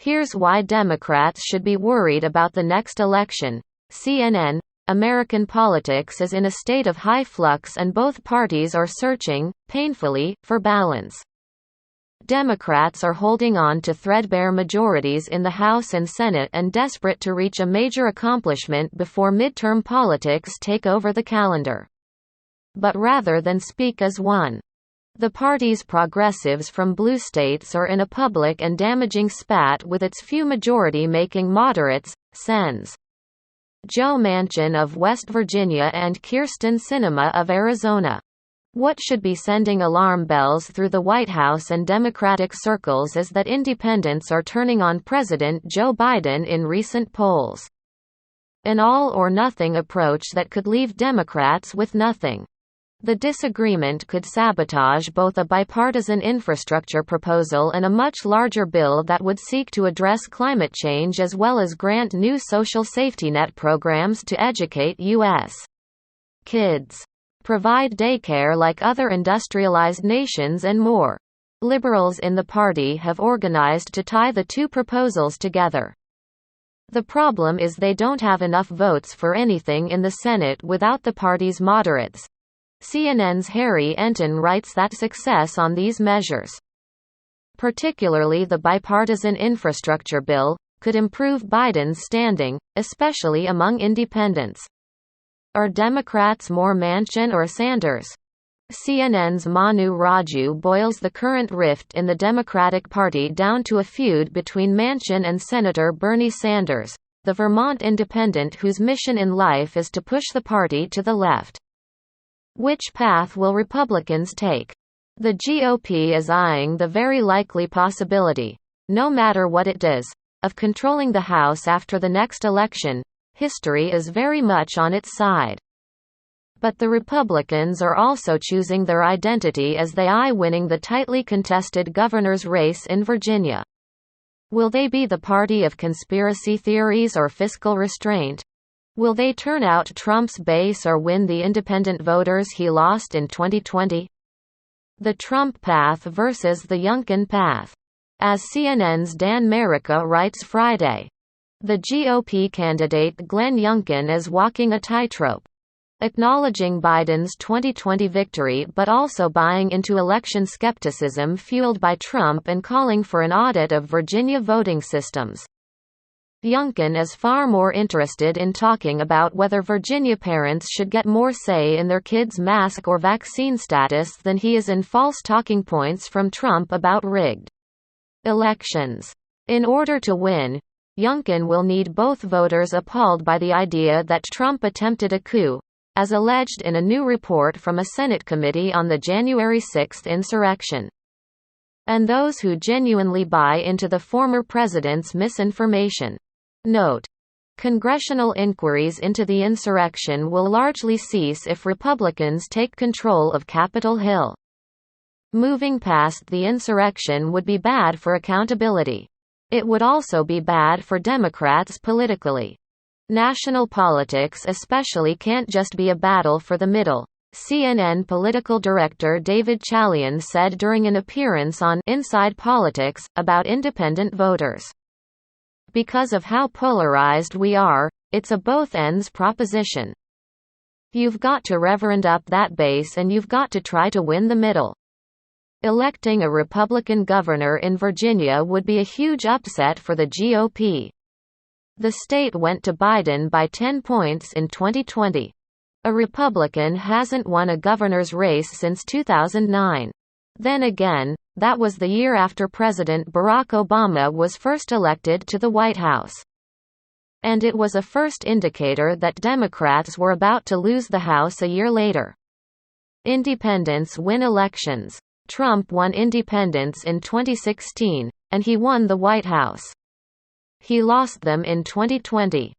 Here's why Democrats should be worried about the next election. CNN, American politics is in a state of high flux and both parties are searching, painfully, for balance. Democrats are holding on to threadbare majorities in the House and Senate and desperate to reach a major accomplishment before midterm politics take over the calendar. But rather than speak as one, the party's progressives from blue states are in a public and damaging spat with its few majority-making moderates, Sens. Joe Manchin of West Virginia and Kyrsten Sinema of Arizona. What should be sending alarm bells through the White House and Democratic circles is that independents are turning on President Joe Biden in recent polls. An all-or-nothing approach that could leave Democrats with nothing. The disagreement could sabotage both a bipartisan infrastructure proposal and a much larger bill that would seek to address climate change as well as grant new social safety net programs to educate U.S. kids, provide daycare like other industrialized nations and more. Liberals in the party have organized to tie the two proposals together. The problem is they don't have enough votes for anything in the Senate without the party's moderates. CNN's Harry Enton writes that success on these measures, particularly the bipartisan infrastructure bill, could improve Biden's standing, especially among independents. Are Democrats more Manchin or Sanders? CNN's Manu Raju boils the current rift in the Democratic Party down to a feud between Manchin and Senator Bernie Sanders, the Vermont independent whose mission in life is to push the party to the left. Which path will Republicans take? The GOP is eyeing the very likely possibility, no matter what it does, of controlling the House after the next election. History is very much on its side. But the Republicans are also choosing their identity as they eye winning the tightly contested governor's race in Virginia. Will they be the party of conspiracy theories or fiscal restraint? Will they turn out Trump's base or win the independent voters he lost in 2020? The Trump path versus the Youngkin path. As CNN's Dan Merica writes Friday, the GOP candidate Glenn Youngkin is walking a tightrope, acknowledging Biden's 2020 victory but also buying into election skepticism fueled by Trump and calling for an audit of Virginia voting systems. Youngkin is far more interested in talking about whether Virginia parents should get more say in their kids' mask or vaccine status than he is in false talking points from Trump about rigged elections. In order to win, Youngkin will need both voters appalled by the idea that Trump attempted a coup, as alleged in a new report from a Senate committee on the January 6 insurrection, and those who genuinely buy into the former president's misinformation. Note: congressional inquiries into the insurrection will largely cease if Republicans take control of Capitol Hill. Moving past the insurrection would be bad for accountability. It would also be bad for Democrats politically. National politics especially can't just be a battle for the middle, CNN political director David Chalian said during an appearance on Inside Politics, about independent voters. Because of how polarized we are, it's a both-ends proposition. You've got to reverend up that base and you've got to try to win the middle. Electing a Republican governor in Virginia would be a huge upset for the GOP. The state went to Biden by 10 points in 2020. A Republican hasn't won a governor's race since 2009. Then again, that was the year after President Barack Obama was first elected to the White House. And it was a first indicator that Democrats were about to lose the House a year later. Independents win elections. Trump won independents in 2016, and he won the White House. He lost them in 2020.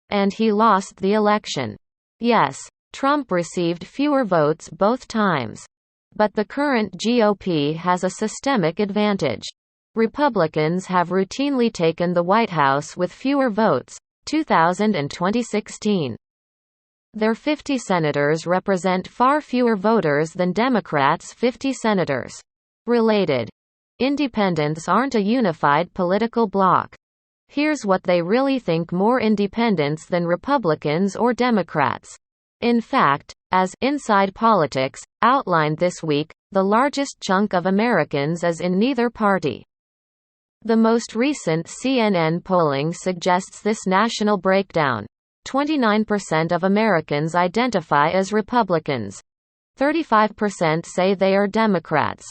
And he lost the election. Yes, Trump received fewer votes both times. But the current GOP has a systemic advantage. Republicans have routinely taken the White House with fewer votes, 2000 and 2016. Their 50 senators represent far fewer voters than Democrats' 50 senators. Related independents aren't a unified political bloc. Here's what they really think: more independents than Republicans or Democrats. In fact, as Inside Politics outlined this week, the largest chunk of Americans is in neither party. The most recent CNN polling suggests this national breakdown. 29% of Americans identify as Republicans. 35% say they are Democrats.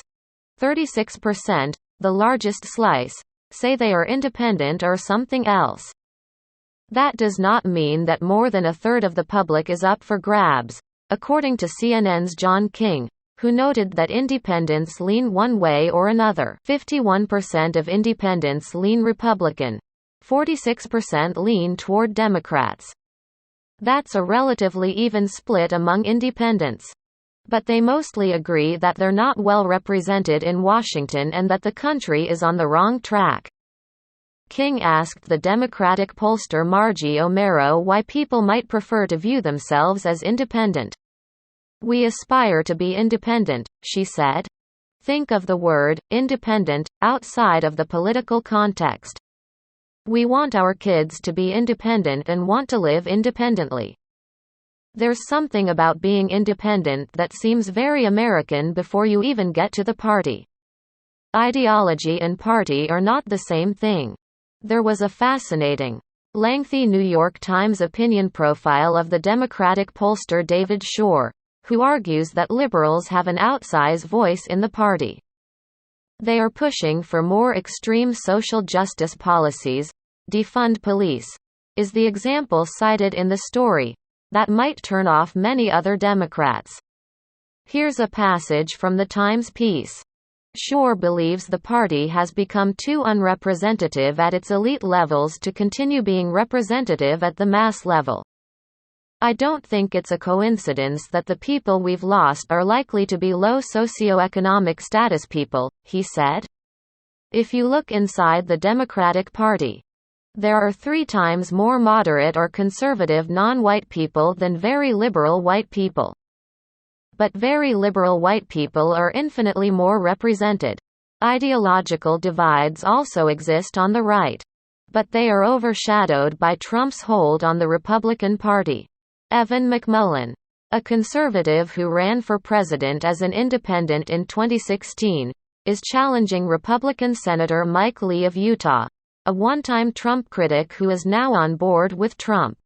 36%, the largest slice, say they are independent or something else. That does not mean that more than a third of the public is up for grabs, according to CNN's John King, who noted that independents lean one way or another. 51% of independents lean Republican. 46% lean toward Democrats. That's a relatively even split among independents. But they mostly agree that they're not well represented in Washington and that the country is on the wrong track. King asked the Democratic pollster Margie O'Mara why people might prefer to view themselves as independent. "We aspire to be independent," she said. Think of the word independent outside of the political context. We want our kids to be independent and want to live independently. There's something about being independent that seems very American before you even get to the party. Ideology and party are not the same thing. There was a fascinating, lengthy New York Times opinion profile of the Democratic pollster David Shore, who argues that liberals have an outsized voice in the party. They are pushing for more extreme social justice policies. Defund police is the example cited in the story that might turn off many other Democrats. Here's a passage from the Times piece. Shore believes the party has become too unrepresentative at its elite levels to continue being representative at the mass level. "I don't think it's a coincidence that the people we've lost are likely to be low socioeconomic status people," he said. "If you look inside the Democratic Party, there are 3 times more moderate or conservative non-white people than very liberal white people. But very liberal white people are infinitely more represented. Ideological divides also exist on the right. But they are overshadowed by Trump's hold on the Republican Party." Evan McMullin, a conservative who ran for president as an independent in 2016, is challenging Republican Senator Mike Lee of Utah, a one-time Trump critic who is now on board with Trump.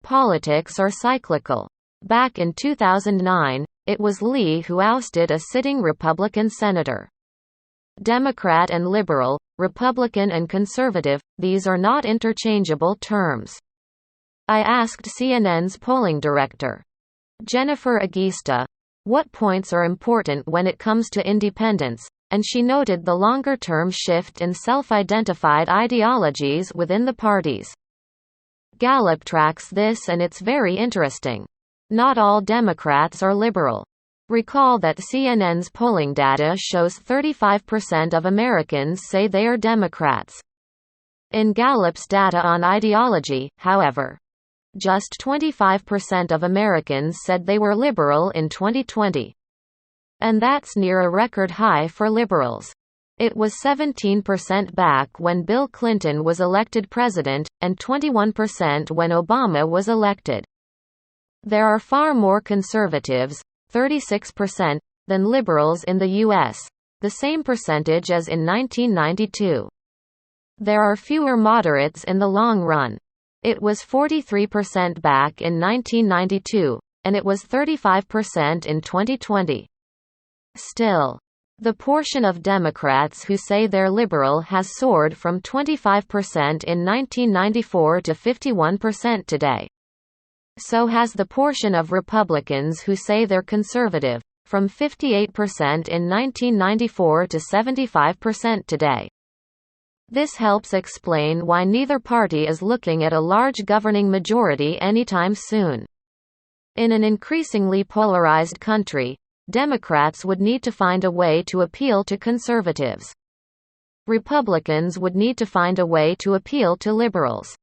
Politics are cyclical. Back in 2009, it was Lee who ousted a sitting Republican senator. Democrat and liberal, Republican and conservative, these are not interchangeable terms. I asked CNN's polling director, Jennifer Agista, what points are important when it comes to independence, and she noted the longer-term shift in self-identified ideologies within the parties. Gallup tracks this and it's very interesting. Not all Democrats are liberal. Recall that CNN's polling data shows 35% of Americans say they are Democrats. In Gallup's data on ideology, however, just 25% of Americans said they were liberal in 2020. And that's near a record high for liberals. It was 17% back when Bill Clinton was elected president, and 21% when Obama was elected. There are far more conservatives, 36%, than liberals in the U.S., the same percentage as in 1992. There are fewer moderates in the long run. It was 43% back in 1992, and it was 35% in 2020. Still, the portion of Democrats who say they're liberal has soared from 25% in 1994 to 51% today. So has the portion of Republicans who say they're conservative, from 58% in 1994 to 75% today. This helps explain why neither party is looking at a large governing majority anytime soon. In an increasingly polarized country, Democrats would need to find a way to appeal to conservatives. Republicans would need to find a way to appeal to liberals.